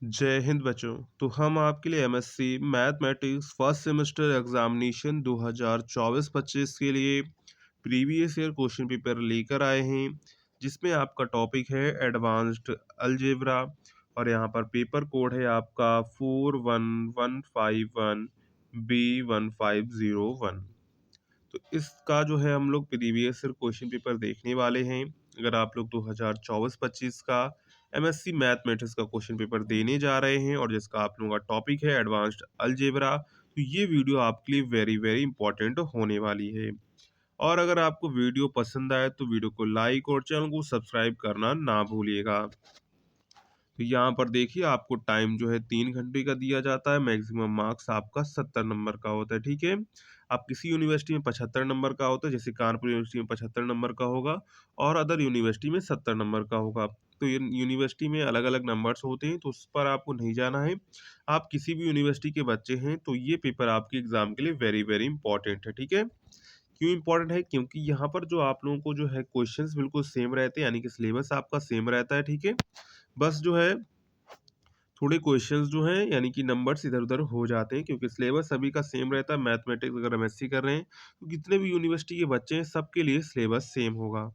जय हिंद बच्चों। तो हम आपके लिए MSc mathematics first semester examination 2024-25 के लिए प्रीवियस ईयर क्वेश्चन पेपर लेकर आए हैं, जिसमें आपका टॉपिक है एडवांस्ड अलजेब्रा। और यहाँ पर पेपर कोड है आपका 41151B1501। तो इसका जो है हम लोग प्रीवियस ईयर क्वेश्चन पेपर देखने वाले हैं। अगर आप लोग 2024-25 का एमएससी मैथमेटिक्स का क्वेश्चन पेपर देने जा रहे हैं और जिसका आप लोगों का टॉपिक है एडवांस्ड अलजेब्रा, तो ये वीडियो आपके लिए वेरी वेरी इंपॉर्टेंट होने वाली है। और अगर आपको वीडियो पसंद आए तो वीडियो को लाइक और चैनल को सब्सक्राइब करना ना भूलिएगा। तो यहाँ पर देखिए आपको टाइम जो है 3 घंटे का दिया जाता है। मैक्सिमम मार्क्स आपका 70 नंबर का होता है, ठीक है। आप किसी यूनिवर्सिटी में 75 नंबर का होता है, जैसे कानपुर यूनिवर्सिटी में 75 नंबर का होगा और अदर यूनिवर्सिटी में 70 नंबर का होगा। तो ये यूनिवर्सिटी में अलग अलग नंबर्स होते हैं, तो उस पर आपको नहीं जाना है। आप किसी भी यूनिवर्सिटी के बच्चे हैं तो ये पेपर आपके एग्जाम के लिए वेरी वेरी इंपॉर्टेंट है, ठीक है। क्यों इंपॉर्टेंट है? क्योंकि यहाँ पर जो आप लोगों को जो है क्वेश्चंस बिल्कुल सेम रहते हैं, यानी कि सिलेबस आपका सेम रहता है, ठीक है। बस जो है थोड़े क्वेश्चंस जो हैं यानी कि नंबर्स इधर-उधर हो जाते हैं, क्योंकि सिलेबस सभी का सेम रहता है। मैथमेटिक्स अगर एमएससी कर रहे हैं तो जितने भी यूनिवर्सिटी के बच्चे हैं सबके लिए सिलेबस सेम होगा।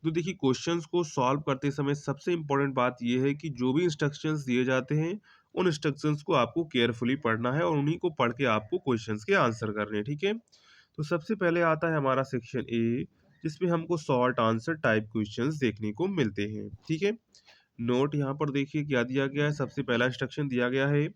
तो देखिए क्वेश्चंस को सॉल्व करते समय सबसे इम्पोर्टेंट बात ये है कि जो भी इंस्ट्रक्शंस दिए जाते हैं उन इंस्ट्रक्शंस को आपको केयरफुली पढ़ना है और उन्हीं को पढ़ के आपको क्वेश्चंस के आंसर करने हैं, ठीक है। तो सबसे पहले आता है हमारा सेक्शन ए, जिसमें हमको शॉर्ट आंसर टाइप क्वेश्चंस देखने को मिलते हैं, ठीक है। नोट यहाँ पर देखिए क्या दिया गया है। सबसे पहला इंस्ट्रक्शन दिया गया है,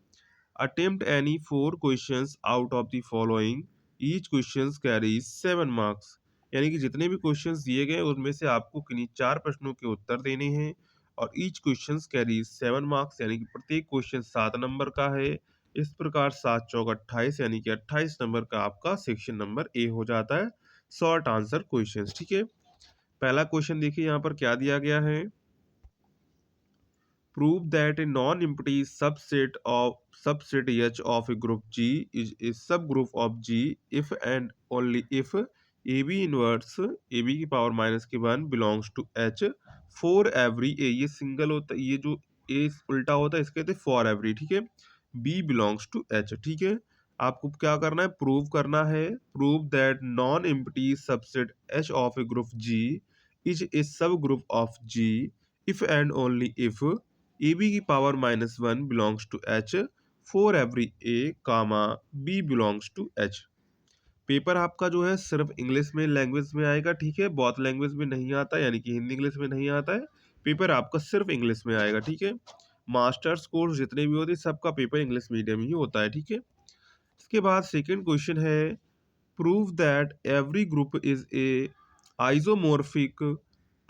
attempt any 4 questions out of the following, each questions carries 7 marks. यानी कि जितने भी क्वेश्चंस दिए गए उनमें से आपको किन्हीं 4 प्रश्नों के उत्तर देने हैं और ईच क्वेश्चंस कैरीज 7 मार्क्स, यानी कि प्रत्येक क्वेश्चन 7 नंबर का है। इस प्रकार 7 चौक 28, यानी कि 28 नंबर का आपका सेक्शन नंबर ए हो जाता है शॉर्ट आंसर क्वेश्चंस, ठीक है। पहला क्वेश्चन देखिए यहाँ पर क्या दिया गया है, prove that a non-empty subset H of a group G is a subgroup of G if and only if AB inverse AB की पावर माइनस के 1 belongs to H for every A। ये सिंगल होता है, ये जो A उल्टा होता है इसके कहते हैं for every, ठीक है। B belongs to H, ठीक है। आपको क्या करना है, प्रूव करना है। Prove that non empty subset H of a group G is a subgroup of G if and only if AB की power -1 belongs to H for every A comma B belongs to H। Paper आपका जो है सिर्फ English में language में आएगा, ठीक है। बहुत लैंग्वेज में नहीं आता, यानी कि हिंदी इंग्लिश में नहीं आता है। पेपर आपका सिर्फ इंग्लिश में आएगा, ठीक है। मास्टर्स कोर्स जितने भी होते हैं सबका पेपर इंग्लिश मीडियम ही होता है, ठीक है। इसके बाद सेकेंड क्वेश्चन है, prove that every group is a isomorphic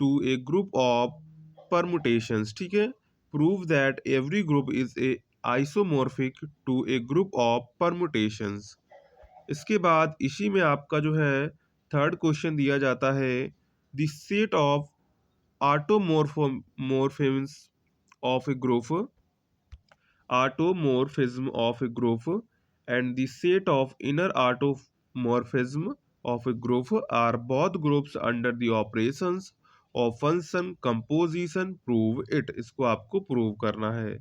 to a group of permutations, ठीक है। Prove that every group is a isomorphic to a group of permutations. इसके बाद इसी में आपका जो है थर्ड क्वेश्चन दिया जाता है, the set of automorphism of a group automorphism of a group and the set of inner automorphism of a group are both groups under the operations of function composition, prove it। इसको आपको prove करना है।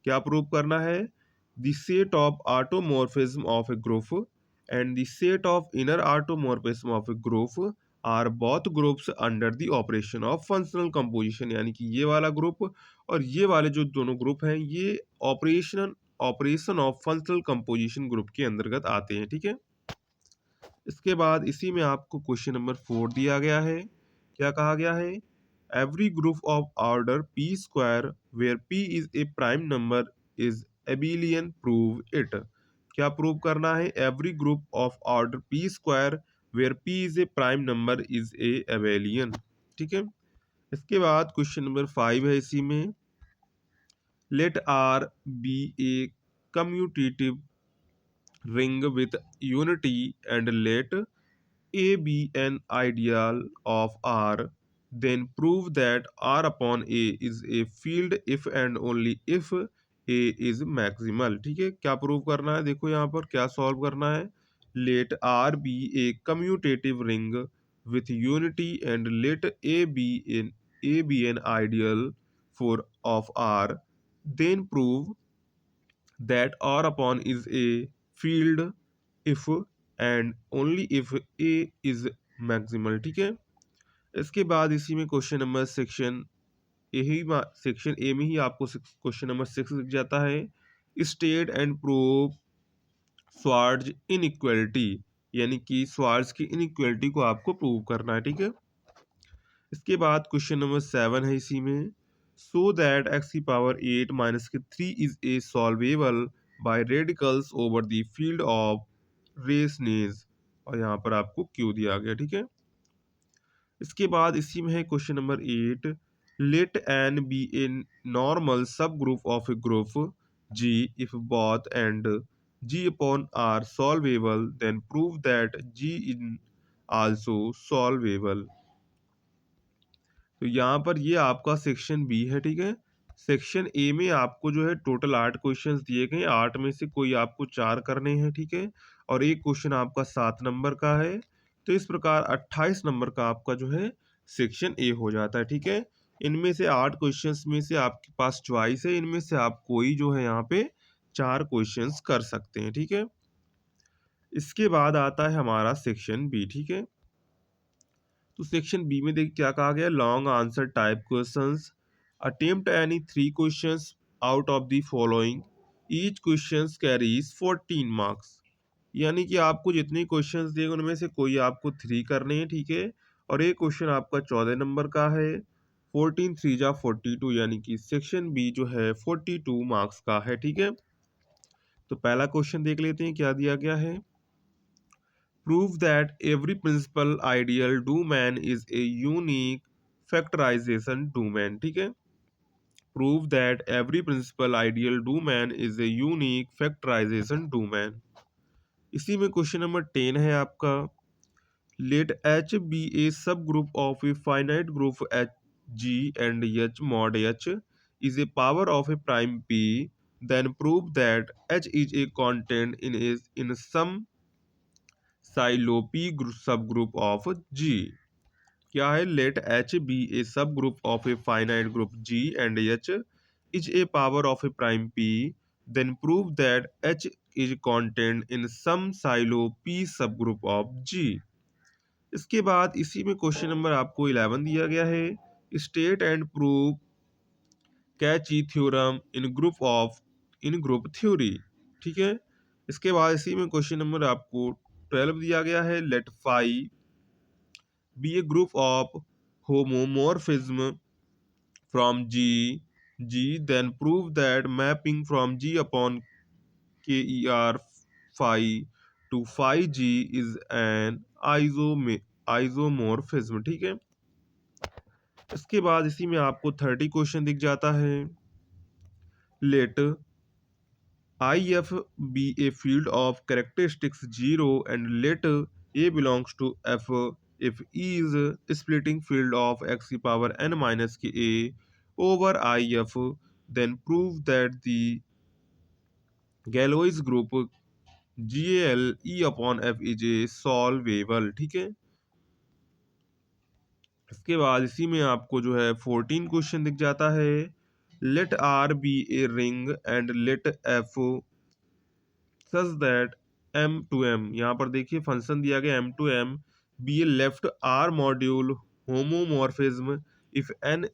क्या prove करना है, the set of automorphism of a group and the set of inner automorphism of a group are both groups under the operation of functional composition. यानी कि ये वाला ग्रुप और ये वाले जो दोनों ग्रुप हैं ये operation of functional composition group के अंतर्गत आते हैं, ठीक है। इसके बाद इसी में आपको क्वेश्चन नंबर 4 दिया गया है। क्या कहा गया है, every group of order p square where p is a prime number is abelian, prove it. क्या प्रूव करना है, every group of order p square where p is a prime number is a abelian, ठीक है। इसके बाद question number 5 है इसी में, let R be a commutative ring with unity and let A be an ideal of R, then prove that R upon A is a field if and only if A is maximal, ठीक है। क्या prove करना है, देखो यहाँ पर क्या solve करना है, let R be a commutative ring with unity and let A be an ideal for of R, then prove that R upon is a field if and only if A is maximal। ठीक है, इसके बाद इसी में question number section A में ही आपको question number 6 दिख जाता है। स्टेट एंड प्रूव स्वार्ज इनइक्वालिटी, यानी कि स्वार्ज की इनइक्वालिटी को आपको प्रूव करना है। ठीक है, इसके बाद क्वेश्चन नंबर 7 है इसी में, सो दैट एक्स की पावर 8 माइनस के 3 is a solvable by radicals over the field of rationals, और यहाँ पर आपको क्यू दिया गया। ठीक है, इसके बाद इसी में है question number 8, let N be a normal subgroup of a group G if both and G upon are solvable then prove that G is also solvable. तो यहाँ पर ये आपका सेक्शन बी है। ठीक है, सेक्शन ए में आपको जो है टोटल 8 क्वेश्चंस दिए गए, 8 में से कोई आपको 4 करने हैं। ठीक है, और एक क्वेश्चन आपका 7 नंबर का है। तो इस प्रकार 28 नंबर का आपका जो है सेक्शन ए हो जाता है। ठीक है, इनमें से 8 क्वेश्चंस में से आपके पास चॉइस है, इनमें से आप कोई जो है यहाँ पे 4 क्वेश्चंस कर सकते हैं। ठीक है, इसके बाद आता है हमारा सेक्शन बी। ठीक है, तो सेक्शन बी में देखिए क्या कहा गया, long answer type questions, attempt any 3 questions out of the following, each questions carries 14 marks. यानी कि आपको जितने क्वेश्चंस दिए उनमें से कोई आपको 3 करने हैं। ठीक है, और एक क्वेश्चन आपका 14 नंबर का है, 14 3 जा 42, यानी कि सेक्शन बी जो है 42 मार्क्स का है। ठीक है, तो पहला क्वेश्चन देख लेते हैं क्या दिया गया है, prove that every principal ideal domain is a unique factorization domain। ठीक है, prove that every principal ideal domain is a unique factorization domain। इसी में क्वेश्चन नंबर 10 है आपका, let H be a subgroup of a finite group H G and H mod H is a power of a prime P, then prove that H is a content in some साइलोपी subgroup of जी। क्या है, late H be a subgroup of a finite group G and H is a power of a prime P, then prove that H is contained in some Sylow P subgroup of जी। इसके बाद इसी में question number आपको 11 दिया गया है, state and prove Cauchy theorem in group theory. ठीक है, इसके बाद इसी में क्वेश्चन नंबर आपको 12 दिया गया है, let phi be a group of homomorphism from G then prove that mapping from G upon K E R phi to phi G is an isomorphism. ठीक है, इसके बाद इसी में आपको 30 क्वेश्चन दिख जाता है, late IF be a field of characteristics 0 and let A belongs to F if E is a splitting field of x to the power n minus k A over IF, then prove that the Galois group GAL E upon F is a solvable। ठीक है, इसके बाद इसी में आपको जो है 14 question दिख जाता है, let R be a ring and let F such that M to M, यहाँ पर देखिए फंक्शन दिया गया M to M be a left R module homomorphism if N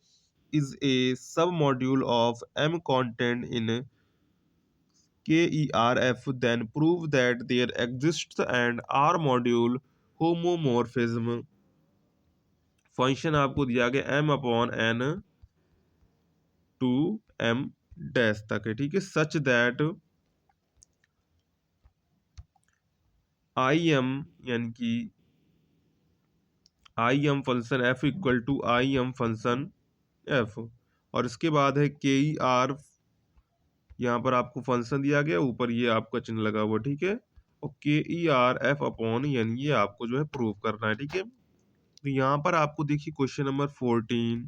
is a submodule of M contained in K E R F, then prove that there exist an R module homomorphism. Function आपको दिया गया M upon N to M dash तक है। ठीक है, such that I M, यानी कि I M function F equal to I M function F, और इसके बाद है के ई आर, यहाँ पर आपको फंक्शन दिया गया, ऊपर ये आपका चिन्ह लगा हुआ। ठीक है, और के ई आर एफ अपॉन यानी ये आपको जो है प्रूव करना है। ठीक है, तो यहाँ पर आपको देखिए क्वेश्चन नंबर 14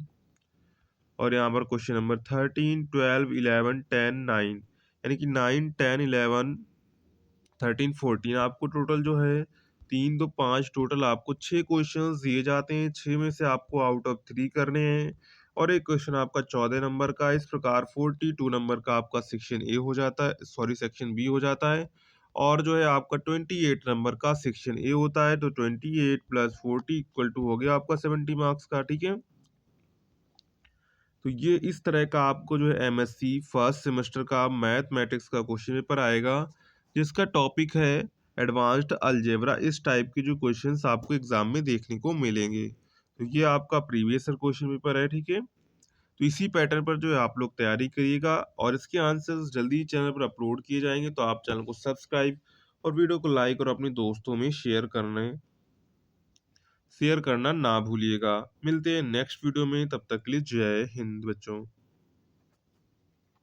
और यहाँ पर क्वेश्चन नंबर 13 12 11 10 9, यानी कि 9 10 11 13 14 आपको टोटल जो है 3 2 5 टोटल आपको 6 क्वेश्चंस दिए जाते हैं, 6 में से आपको आउट ऑफ 3 करने हैं, और एक क्वेश्चन आपका 14 नंबर का है। इस प्रकार 42 नंबर का आपका सेक्शन ए हो जाता है, सॉरी सेक्शन बी हो जाता है। और जो है आपका 28 नंबर का सेक्शन ए होता है, तो 28 प्लस 40 इक्वल टू हो गया आपका 70 मार्क्स का, ठीक है। तो ये इस तरह का आपको जो है एमएससी फर्स्ट सेमेस्टर का मैथमेटिक्स का क्वेश्चन पेपर आएगा, जिसका टॉपिक है एडवांस्ड अलजेब्रा। इस टाइप के जो क्वेश्चंस आपको एग्जाम में देखने को मिलेंगे। तो ये आपका प्रीवियस ईयर क्वेश्चन पेपर है, ठीक है। तो इसी पैटर्न पर जो है आप लोग तैयारी करिएगा, और इसके आंसर्स जल्दी ही चैनल पर अपलोड किए जाएंगे। तो आप चैनल को सब्सक्राइब और वीडियो को लाइक और अपने दोस्तों में शेयर करना ना भूलिएगा। मिलते हैं नेक्स्ट वीडियो में, तब तक के लिए जय हिंद बच्चों।